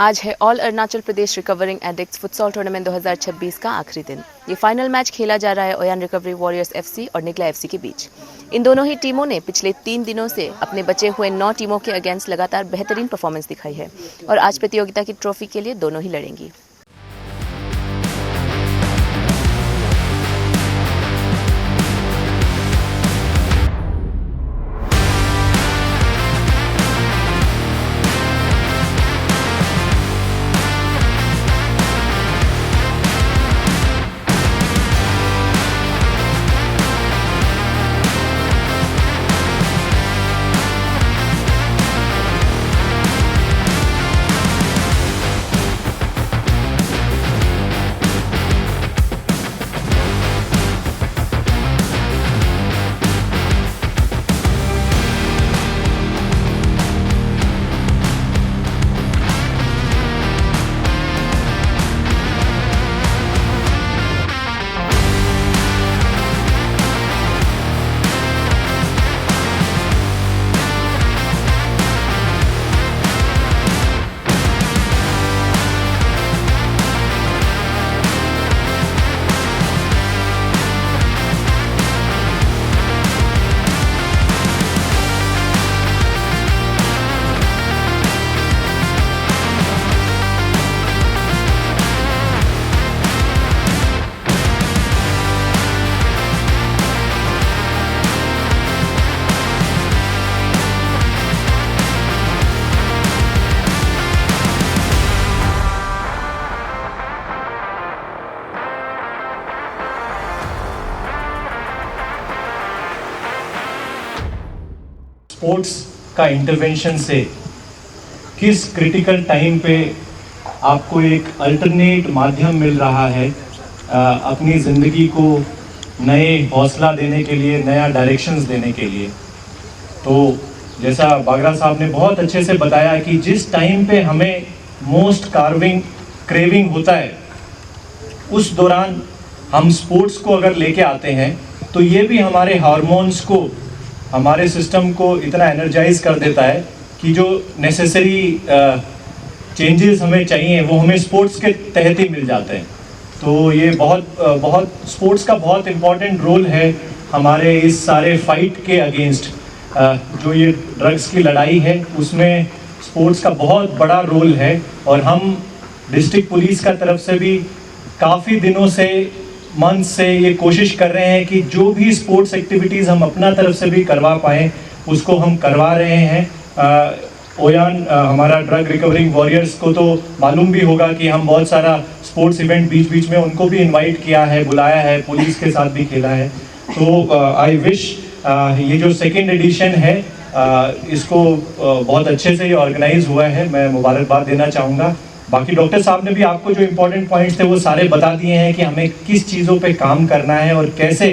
आज है all Arunachal Pradesh recovering addicts futsal tournament 2026 का आखिरी दिन। ये फाइनल मैच खेला जा रहा है ओयान रिकवरी वॉरियर्स एफसी और निगला एफसी के बीच। इन दोनों ही टीमों ने पिछले 3 दिनों से अपने बचे हुए 9 टीमों के अगेंस्ट लगातार बेहतरीन परफॉर्मेंस दिखाई है और आज प्रतियोगिता की ट्रॉफी के लिए दोनों ही लड़ेंगी। स्पोर्ट्स का इंटरवेंशन से किस क्रिटिकल टाइम पे आपको एक अल्टरनेट माध्यम मिल रहा है अपनी ज़िंदगी को नए हौसला देने के लिए, नया डायरेक्शंस देने के लिए। तो जैसा बागरा साहब ने बहुत अच्छे से बताया कि जिस टाइम पे हमें मोस्ट क्रेविंग होता है, उस दौरान हम स्पोर्ट्स को अगर लेके आते हैं तो ये भी हमारे हार्मोन्स को, हमारे सिस्टम को इतना एनर्जाइज कर देता है कि जो नेसेसरी चेंजेस हमें चाहिए वो हमें स्पोर्ट्स के तहत ही मिल जाते हैं। तो ये बहुत स्पोर्ट्स का बहुत इम्पोर्टेंट रोल है हमारे इस सारे फाइट के अगेंस्ट। जो ये ड्रग्स की लड़ाई है उसमें स्पोर्ट्स का बहुत बड़ा रोल है और हम डिस्ट्रिक्ट पुलिस का तरफ से भी काफ़ी दिनों से, मंथ से ये कोशिश कर रहे हैं कि जो भी स्पोर्ट्स एक्टिविटीज़ हम अपना तरफ से भी करवा पाएँ उसको हम करवा रहे हैं। ओयान हमारा ड्रग रिकवरिंग वॉरियर्स को तो मालूम भी होगा कि हम बहुत सारा स्पोर्ट्स इवेंट बीच बीच में उनको भी इनवाइट किया है, बुलाया है, पुलिस के साथ भी खेला है। तो आई विश ये जो सेकेंड एडिशन है इसको बहुत अच्छे से ये ऑर्गेनाइज हुआ है, मैं मुबारकबाद देना चाहूँगा। बाकी डॉक्टर साहब ने भी आपको जो इम्पोर्टेंट पॉइंट्स थे वो सारे बता दिए हैं कि हमें किस चीज़ों पे काम करना है और कैसे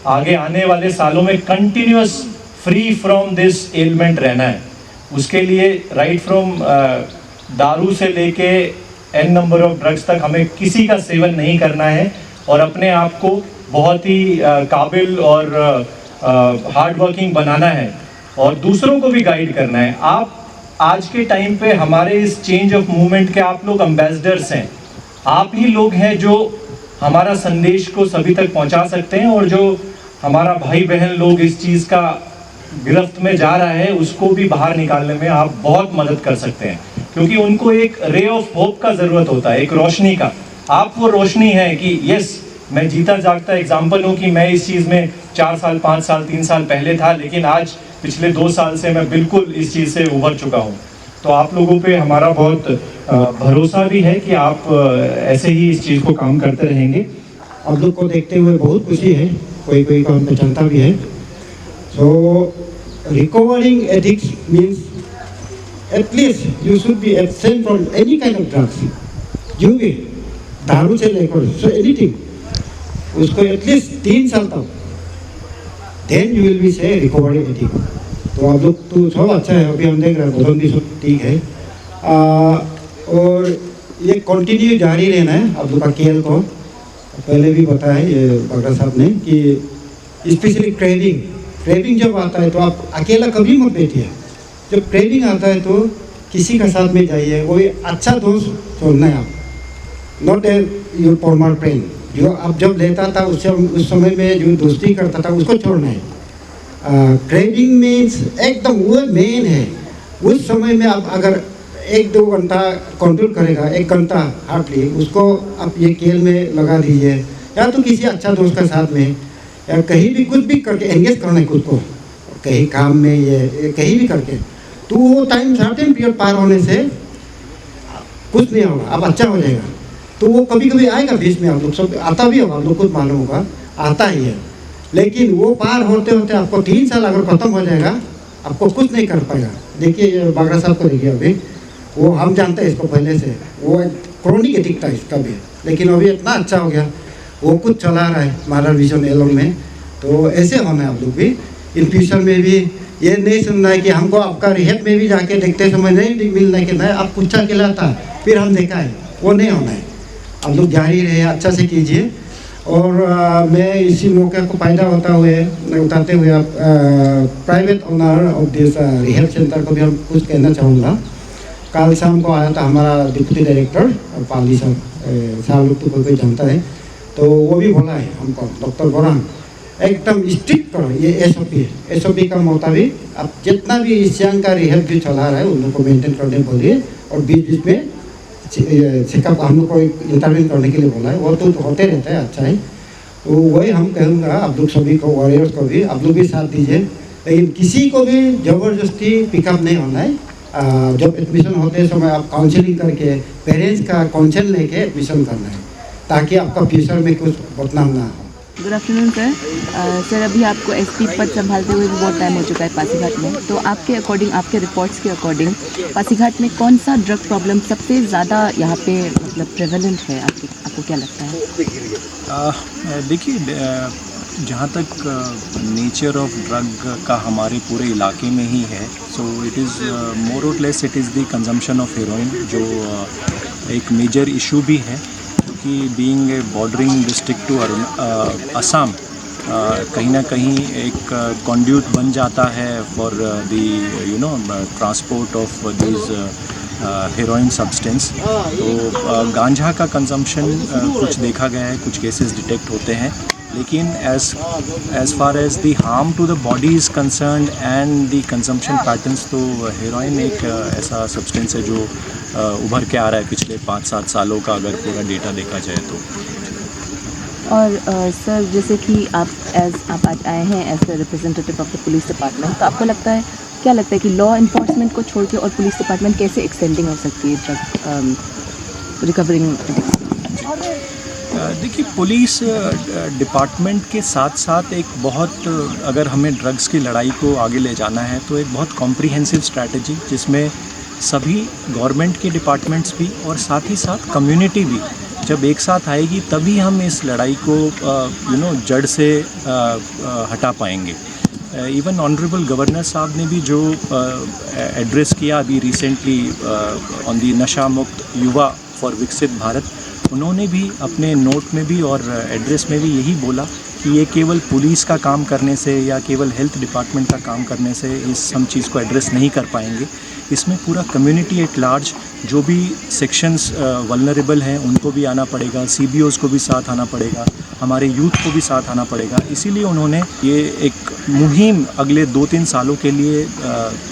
आगे आने वाले सालों में continuous free from this element रहना है। उसके लिए राइट फ्रॉम दारू से लेके n नंबर ऑफ ड्रग्स तक हमें किसी का सेवन नहीं करना है और अपने आप को बहुत ही काबिल और हार्ड वर्किंग बनाना है और दूसरों को भी गाइड करना है। आप आज के टाइम पे हमारे इस चेंज ऑफ मूवमेंट के आप लोग एम्बेसडर्स हैं। आप ही लोग हैं जो हमारा संदेश को सभी तक पहुंचा सकते हैं और जो हमारा भाई बहन लोग इस चीज़ का गिरफ्त में जा रहा है उसको भी बाहर निकालने में आप बहुत मदद कर सकते हैं, क्योंकि उनको एक रे ऑफ होप का ज़रूरत होता है, एक रोशनी का। आप वो रोशनी है कि यस, मैं जीता जागता एग्जाम्पल हूँ कि मैं इस चीज़ में 4 साल, 5 साल, 3 साल पहले था, लेकिन आज पिछले 2 साल से मैं बिल्कुल इस चीज़ से उभर चुका हूँ। तो आप लोगों पे हमारा बहुत भरोसा भी है कि आप ऐसे ही इस चीज़ को काम करते रहेंगे। आप लोग को देखते हुए बहुत खुशी है, कोई कोई काम पे चलता भी है। So recovering addicts means at least you should be absent from any kind of drugs, जो भी दारू से लेकर सो एनीथिंग, उसको एटलीस्ट 3 साल तक, देन यू विल बी से रिकवरिंग एडिक्ट। तो आप लोग तो सब अच्छा है, अभी हम देख रहे हैं बदन भी सब ठीक है और ये कंटिन्यू जारी रहना है। आप लोग का खेल को पहले भी बताया ये बागरा साहब ने कि स्पेशली क्रेविंग जब आता है तो आप अकेला कभी मत बैठिए। जब क्रेविंग आता है तो किसी का साथ में जाइए, वो अच्छा दोस्त छोड़ना है आप, not a your farmer friend. जो आप जब लेता था उससे उस समय में जो दोस्ती करता था उसको छोड़ना है। ट्रेडिंग मीन्स एकदम वो मेन है। उस समय में आप अगर 1-2 घंटा कंट्रोल करेगा, 1 घंटा हार्डली, उसको आप ये खेल में लगा दीजिए, या तो किसी अच्छा दोस्त के साथ में, या कहीं भी कुछ भी करके एंगेज करना है खुद को, कहीं काम में ये कहीं भी करके, तो वो टाइम सर्टेन पीरियड पार होने से कुछ नहीं होगा, अब अच्छा हो जाएगा। तो वो कभी कभी आएगा बीच में, आप लोग सब आता भी होगा, आप लोग खुद मालूम होगा, आता ही है। लेकिन वो पार होते होते आपको 3 साल अगर ख़त्म हो जाएगा, आपको कुछ नहीं कर पाएगा। देखिए बागरा साहब को देखिए, अभी वो हम जानते हैं इसको पहले से, वो क्रोनिक एडिक्ट था इसका भी, लेकिन अभी इतना अच्छा हो गया, वो कुछ चला रहा है मारा विजन एलोन में। तो ऐसे होना है आप लोग भी, इन फ्यूचर में भी ये नहीं सुनना है कि हमको आपका रिहेब में भी जाके देखते समय नहीं मिलना है कि नहीं आप कुछ अकेला था फिर हम देखा है, वो नहीं होना है। आप लोग जारी रहे, अच्छा से कीजिए। और मैं इसी मौके को फायदा उठाते हुए आप private owner of this rehab centre को भी हम कुछ कहना चाहूँगा। कल शाम को आया था हमारा डिप्टी डायरेक्टर पाली साहब लोग तो कोई जानता है, तो वो भी बोला है हमको, डॉक्टर बोरान एकदम स्ट्रिक्ट करो, ये एसओपी का मुताबिक आप जितना भी इस जंग का रिहेब जो चला रहा है उन लोग को मेंटेन करने बोलिए, और बीच बीच में चेकअप हम लोग को इंटरवेन करने के लिए बोला है, वो तो होते रहता है, अच्छा है। तो वही हम कहूँगा आप लोग सभी को, वॉरियर्स को भी, आप लोग भी साथ दीजिए, लेकिन किसी को भी ज़बरदस्ती पिकअप नहीं होना है। जब एडमिशन होते समय आप काउंसलिंग करके पेरेंट्स का काउंसिल लेके एडमिशन करना है, ताकि आपका फ्यूचर में कुछ बदनाम ना हो। Good afternoon sir. सर अभी आपको एसपी पद संभालते हुए भी बहुत टाइम हो चुका है पासीघाट में, तो आपके अकॉर्डिंग, आपके रिपोर्ट्स के अकॉर्डिंग पासीघाट में कौन सा ड्रग प्रॉब्लम सबसे ज़्यादा यहाँ पे मतलब प्रेवलेंट है, आपको क्या लगता है? देखिए, जहाँ तक नेचर ऑफ ड्रग का हमारे पूरे इलाके में ही है, so it is more or less it is the consumption of heroin, जो एक मेजर इशू भी है, कि being a bordering district to Assam, कहीं ना कहीं एक कंड्यूट बन जाता है for the transport of this heroin substance. तो गांजा का कंजम्पशन कुछ देखा गया है, कुछ केसेस डिटेक्ट होते हैं, लेकिन as far as the harm to the body is concerned and the consumption patterns, तो हेरोइन एक ऐसा सब्सटेंस है जो उभर के आ रहा है पिछले 5-7 सालों का, अगर पूरा डेटा देखा जाए तो। और सर, जैसे कि आप आज आए हैं as the representative of the police department, तो आपको लगता है, क्या लगता है कि लॉ इन्फोर्समेंट को छोड़ के और पुलिस डिपार्टमेंट कैसे एक्सटेंडिंग हो सकती है ड्रग रिकवरिंग? देखिए, पुलिस डिपार्टमेंट के साथ साथ एक बहुत, अगर हमें ड्रग्स की लड़ाई को आगे ले जाना है तो एक बहुत कॉम्प्रिहेंसिव स्ट्रैटेजी, जिसमें सभी गवर्नमेंट के डिपार्टमेंट्स भी और साथ ही साथ कम्युनिटी भी जब एक साथ आएगी, तभी हम इस लड़ाई को जड़ से हटा पाएंगे। इवन ऑनरेबल गवर्नर साहब ने भी जो एड्रेस किया अभी रिसेंटली ऑन दी नशा मुक्त युवा फॉर विकसित भारत, उन्होंने भी अपने नोट में भी और एड्रेस में भी यही बोला कि ये केवल पुलिस का काम करने से या केवल हेल्थ डिपार्टमेंट का काम करने से इस हम चीज़ को एड्रेस नहीं कर पाएंगे। इसमें पूरा कम्युनिटी एट लार्ज, जो भी सेक्शंस वल्नरेबल हैं उनको भी आना पड़ेगा, CBOs को भी साथ आना पड़ेगा, हमारे यूथ को भी साथ आना पड़ेगा। इसीलिए उन्होंने ये एक मुहिम अगले 2-3 सालों के लिए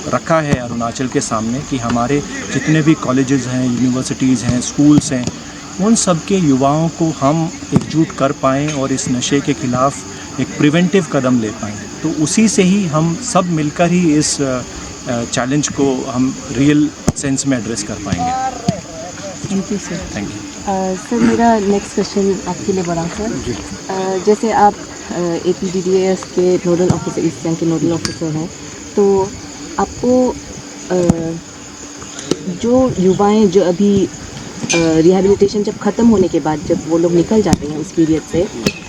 रखा है अरुणाचल के सामने, कि हमारे जितने भी कॉलेजेस हैं, यूनिवर्सिटीज़ हैं, स्कूल्स हैं, उन सब के युवाओं को हम एकजुट कर पाएँ और इस नशे के ख़िलाफ़ एक प्रिवेंटिव कदम ले पाएँ। तो उसी से ही हम सब मिलकर ही इस चैलेंज को हम रियल सेंस में एड्रेस कर पाएंगे। Thank you sir. Thank you sir, मेरा नेक्स्ट क्वेश्चन आपके लिए बड़ा सर, जैसे आप APDDS के नोडल ऑफिसर, ईस्ट सियांग के नोडल ऑफिसर हैं, तो आपको जो युवाएं जो अभी रिहैबिलिटेशन जब ख़त्म होने के बाद जब वो लोग निकल जाते हैं उस पीरियड से,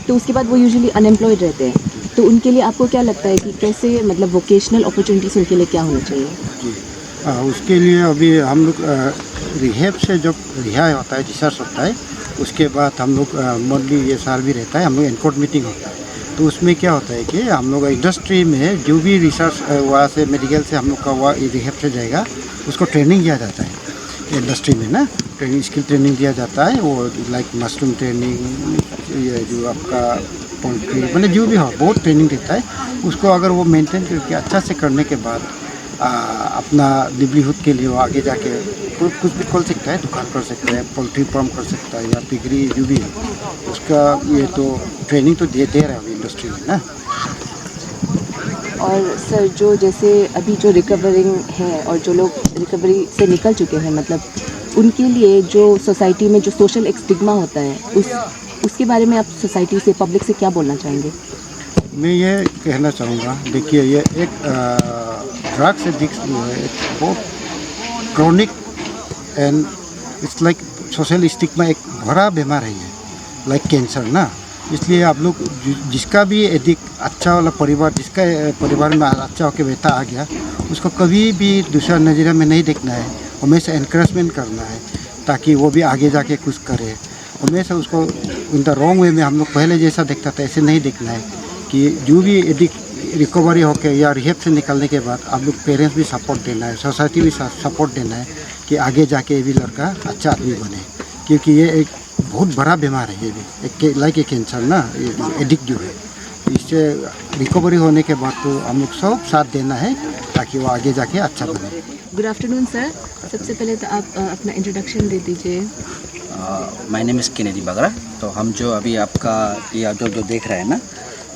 तो उसके बाद वो यूजुअली अनएम्प्लॉयड रहते हैं, तो उनके लिए आपको क्या लगता है कि कैसे, मतलब वोकेशनल अपॉर्चुनिटीज़ उनके लिए क्या होना चाहिए? जी, उसके लिए अभी हम लोग रिहेब से जब रिहाई होता है, डिस्चार्ज होता है, उसके बाद हम लोग मंथली ये साल भी रहता है, हम लोग एनकोर्ट मीटिंग होता है। तो उसमें क्या होता है कि हम लोग इंडस्ट्री में जो भी रिसर्च वहाँ से मेडिकल से हम लोग का वहाँ रिहेब से जाएगा, उसको ट्रेनिंग दिया जाता है इंडस्ट्री में ना, ट्रेनिंग स्किल ट्रेनिंग दिया जाता है। वो लाइक मशरूम ट्रेनिंग, ये जो आपका पोल्ट्री, मतलब जो भी हो बहुत ट्रेनिंग देता है। उसको अगर वो मेंटेन करके अच्छा से करने के बाद अपना लिवलीहुड के लिए वो आगे जाके कुछ भी खोल सकता है, दुकान कर सकता है, पोल्ट्री फार्म कर सकता है, या पिगरी जो भी है उसका, ये तो ट्रेनिंग तो दे रहा है इंडस्ट्री में ना। और सर जो जैसे अभी जो रिकवरिंग है और जो लोग रिकवरी से निकल चुके हैं, मतलब उनके लिए जो सोसाइटी में जो सोशल एक स्टिग्मा होता है, उसके बारे में आप सोसाइटी से, पब्लिक से क्या बोलना चाहेंगे? मैं ये कहना चाहूँगा, देखिए ये एक ड्रग्स एडिक्ट जो है एक बहुत chronic and it's like social stigma, एक बड़ा बीमार है ये, लाइक कैंसर ना। इसलिए आप लोग जिसका भी एडिक्ट अच्छा वाला परिवार, जिसका परिवार में अच्छा होकर बेटा आ गया, उसको कभी भी दूसरा नज़रिया में नहीं देखना है, हमेशा एनकरेजमेंट करना है ताकि वो भी आगे जाके कुछ करे। हमेशा उसको इन द रॉन्ग वे में हम लोग पहले जैसा देखता था ऐसे नहीं देखना है, कि जो भी एडिक्ट रिकवरी होकर या रिहेब से निकलने के बाद आप लोग पेरेंट्स भी सपोर्ट देना है, सोसाइटी भी सपोर्ट देना है कि आगे जाके ये भी लड़का अच्छा आदमी बने, क्योंकि ये एक बहुत बड़ा बीमार है, ये भी एक लाइक ए कैंसर ना, एडिक्ट जो है। इससे रिकवरी होने के बाद तो हम लोग सब साथ देना है ताकि वो आगे जाके अच्छा बने। गुड आफ्टरनून सर, सबसे पहले तो आप अपना इंट्रोडक्शन दे दीजिए। माय नेम इज़ केनेडी बगरा। तो हम जो अभी आपका ये जो देख रहे हैं ना,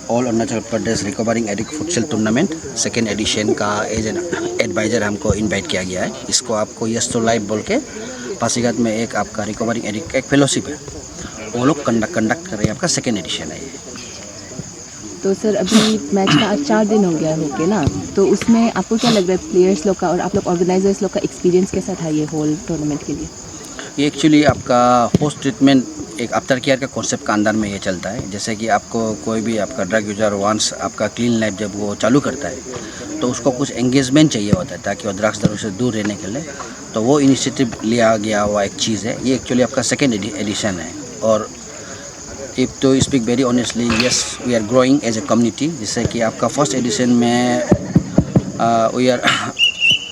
all Arunachal Pradesh recovering addict futsal tournament second edition का एज एन एडवाइज़र हमको इनवाइट किया गया है। इसको आपको यस टू लाइफ बोल के पासीघाट में एक आपका रिकवरिंग एडिक्ट एक फेलोशिप है, वो लोग कंडक्ट कर रहे हैं। आपका सेकेंड एडिशन है ये। तो सर अभी मैच का आज 4 दिन हो गया होके ना, तो उसमें आपको क्या लग रहा है प्लेयर्स लोग का और आप लोग ऑर्गेनाइजर्स लोग का एक्सपीरियंस कैसा था ये होल टूर्नामेंट के लिए? ये एक्चुअली आपका पोस्ट ट्रीटमेंट एक आफ्टर केयर का कॉन्सेप्ट का अंदर में ये चलता है। जैसे कि आपको कोई भी आपका ड्रग यूजर वंस आपका क्लीन लाइफ जब वो चालू करता है तो उसको कुछ एंगेजमेंट चाहिए होता है ताकि वो ड्रग्स दारू से दूर रहने के लिए, तो वो इनिशिएटिव लिया गया हुआ एक चीज़ है। ये एक्चुअली आपका सेकेंड एडिशन है। और if to speak very honestly, yes we are growing as a community. जैसे कि आपका फर्स्ट एडिशन में we are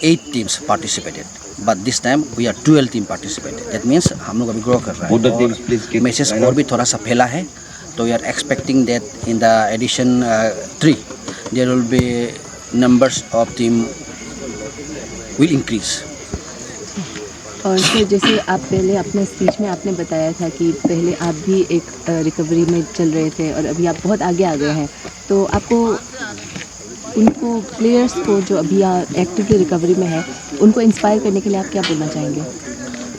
8 teams participated, but this time we are 12 team participated. That means हम लोग अभी ग्रो कर रहे हैं और मैसेज और भी थोड़ा सा फैला है। तो we are expecting that in the edition 3 there will be numbers of team will increase. और सर जैसे आप पहले अपने स्पीच में आपने बताया था कि पहले आप भी एक रिकवरी में चल रहे थे और अभी आप बहुत आगे आ गए हैं, तो आपको उनको प्लेयर्स को जो अभी एक्टिवली रिकवरी में है उनको इंस्पायर करने के लिए आप क्या बोलना चाहेंगे?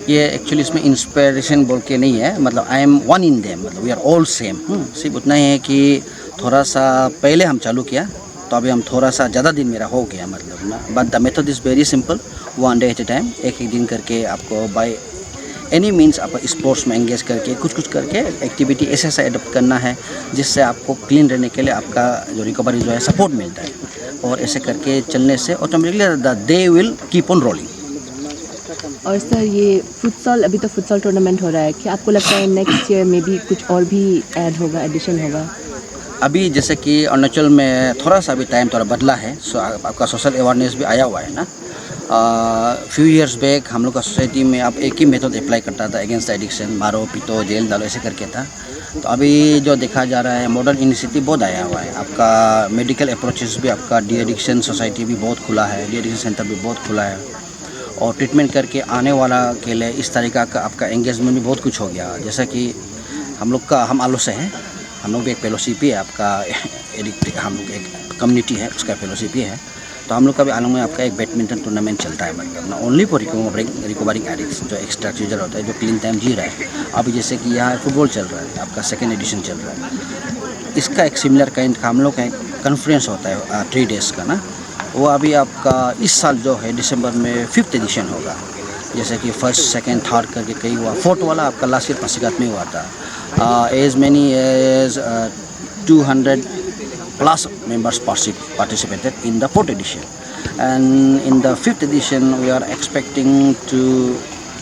ये एक्चुअली इसमें इंस्पिरेशन बोल के नहीं है, मतलब I am one in them, मतलब वी आर ऑल सेम। सिर्फ उतना ही है कि थोड़ा सा पहले हम चालू किया तो अभी हम थोड़ा सा ज़्यादा दिन मेरा हो गया, मतलब ना। But the method is very simple, 1 day at A time, एक दिन करके आपको बाय एनी मीन्स आप स्पोर्ट्स में एंगेज करके कुछ करके एक्टिविटी ऐसे ऐसा एडप्ट करना है जिससे आपको क्लीन रहने के लिए आपका जो रिकवरी जो है सपोर्ट मिलता है। और ऐसे करके चलने से automatically the day will keep on rolling. और सर ये फुटसॉल, अभी तो फुटसॉल टूर्नामेंट हो रहा है, क्या आपको लगता है नेक्स्ट ईयर में भी कुछ और भी ऐड होगा, एडिशन होगा? अभी जैसे कि अरुणाचल में थोड़ा सा भी टाइम थोड़ा बदला है, सो आपका सोशल अवेयरनेस भी आया हुआ है ना। फ्यू इयर्स बैक हम लोग का सोसाइटी में आप एक ही मेथड अप्लाई करता था अगेंस्ट एडिक्शन, मारो पीटो जेल डालो ऐसे करके था। तो अभी जो देखा जा रहा है मॉडर्न इनिशिएटिव बहुत आया हुआ है। आपका मेडिकल अप्रोचेस भी, आपका डी एडिक्शन सोसाइटी भी बहुत खुला है, डी एडिक्शन सेंटर भी बहुत खुला है, और ट्रीटमेंट करके आने वाला के लिए इस तरीका का आपका एंगेजमेंट भी बहुत कुछ हो गया। जैसा कि हम आलू से हैं, हम लोग भी एक फेलोशिप ही है आपका एडिक्ट, हम लोग एक कम्युनिटी है उसका फेलोशिप ही है। तो हम लोग का भी आलू में आपका एक बैडमिंटन टूर्नामेंट चलता है, मतलब ना ओनली फॉर रिकवरिंग एडिक्ट्स जो एक्स्ट्रा यूजर होता है जो क्लीन टाइम जी रहा है। अभी जैसे कि यहाँ फुटबॉल चल रहा है, आपका सेकेंड एडिशन चल रहा है, इसका एक सिमिलर काइंड का हम लोग का एक कॉन्फ्रेंस होता है 3 डेज़ का ना। वो अभी आपका इस साल जो है दिसंबर में 5th एडिशन होगा। जैसे कि 1st, 2nd, 3rd करके कई हुआ, 4th वाला आपका लास्ट ईयर पासीघाट में हुआ था। As many as 200+ members participated in the 4th edition, and in the 5th edition we are expecting to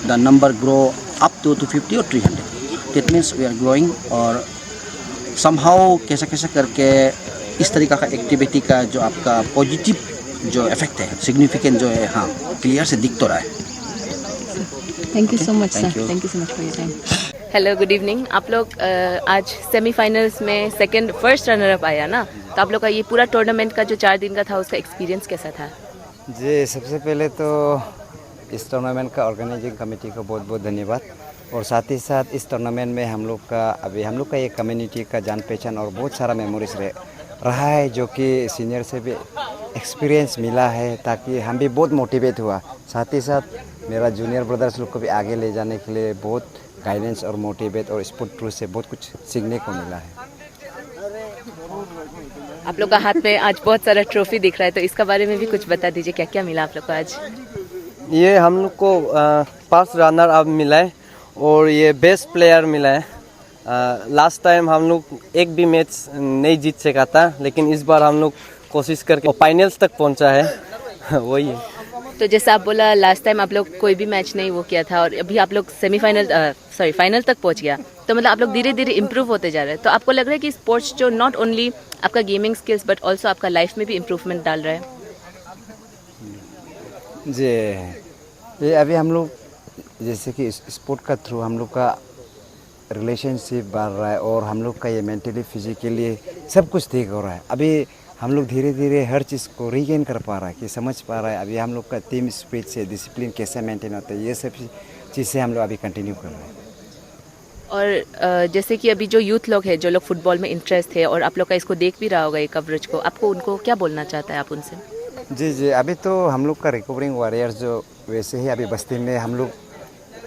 the number grow up to 250 or 300. That means we are growing, or somehow कैसा कैसा करके इस तरीका का activity का जो आपका positive जो इफेक्ट है, सिग्निफिकेंट जो है, हाँ क्लियर से दिख तो रहा है। Thank you so much, sir. Thank you. Thank you so much for your time. Hello, good evening. आप लोग आज सेमीफाइनल्स में फर्स्ट रनर अप आया ना, तो आप लोग का ये पूरा टूर्नामेंट का जो 4 दिन का था उसका एक्सपीरियंस कैसा था? जी, सबसे पहले तो इस टूर्नामेंट का ऑर्गेनाइजिंग कमेटी को बहुत बहुत धन्यवाद, और साथ ही साथ इस टूर्नामेंट में हम लोग का ये कम्युनिटी का जान पहचान और बहुत सारा मेमोरीज रहा है, जो कि सीनियर से भी एक्सपीरियंस मिला है, ताकि हम भी बहुत मोटिवेट हुआ। साथ ही साथ मेरा जूनियर ब्रदर्स लोग को भी आगे ले जाने के लिए बहुत गाइडेंस और मोटिवेट और स्पोर्ट थ्रू से बहुत कुछ सीखने को मिला है। आप लोग का हाथ में आज बहुत सारा ट्रॉफी दिख रहा है, तो इसका बारे में भी कुछ बता दीजिए, क्या क्या मिला आप लोग को आज? ये हम लोग को 5 रनर अप मिला है और ये बेस्ट प्लेयर मिला है। लास्ट टाइम हम लोग एक भी मैच नहीं जीत सका था, लेकिन इस बार हम लोग कोशिश करके फाइनल्स तक पहुंचा है। वही है। तो जैसे आप बोला लास्ट टाइम आप लोग कोई भी मैच नहीं वो किया था, और अभी आप लोग फाइनल तक पहुंच गया, तो मतलब आप लोग धीरे धीरे इम्प्रूव होते जा रहे हैं। तो आपको लग रहा है कि स्पोर्ट्स जो नॉट ओनली आपका गेमिंग स्किल्स बट ऑल्सो आपका लाइफ में भी इम्प्रूवमेंट डाल रहा है? जी, ये अभी हम लोग जैसे कि स्पोर्ट का थ्रू हम लोग का रिलेशनशिप बढ़ रहा है, और हम लोग का ये मेंटली फिजिकली सब कुछ ठीक हो रहा है। अभी हम लोग धीरे धीरे हर चीज़ को रीगेन कर पा रहा है, कि समझ पा रहा है अभी हम लोग का टीम स्पिरिट से डिसिप्लिन कैसे मेंटेन होता है, ये सब चीज़ें हम लोग अभी कंटिन्यू कर रहे हैं। और जैसे कि अभी जो यूथ लोग हैं, जो लोग फुटबॉल में इंटरेस्ट है और आप लोग का इसको देख भी रहा होगा ये कवरेज को, आपको उनको क्या बोलना चाहता है आप उनसे? जी, अभी तो हम लोग का रिकवरिंग वॉरियर्स जो वैसे ही अभी बस्ती में हम लोग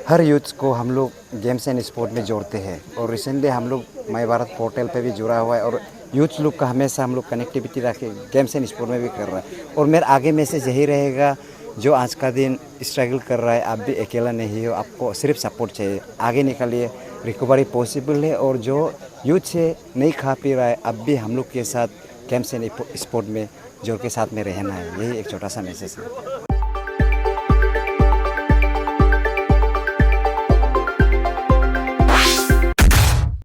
हर यूथ को हम लोग गेम्स एंड स्पोर्ट में जोड़ते हैं, और रिसेंटली हम लोग माय भारत पोर्टल पे भी जुड़ा हुआ है, और यूथ लोग का हमेशा हम लोग कनेक्टिविटी रखे गेम्स एंड स्पोर्ट में भी कर रहा है। और मेरा आगे मैसेज यही रहेगा, जो आज का दिन स्ट्रगल कर रहा है, आप भी अकेला नहीं हो, आपको सिर्फ सपोर्ट चाहिए, आगे निकलिए, रिकवरी पॉसिबल है। और जो यूथ से नहीं खा पी रहा है, अब भी हम लोग के साथ गेम्स एंड स्पोर्ट में जोड़ के साथ में रहना है, यही एक छोटा सा मैसेज है।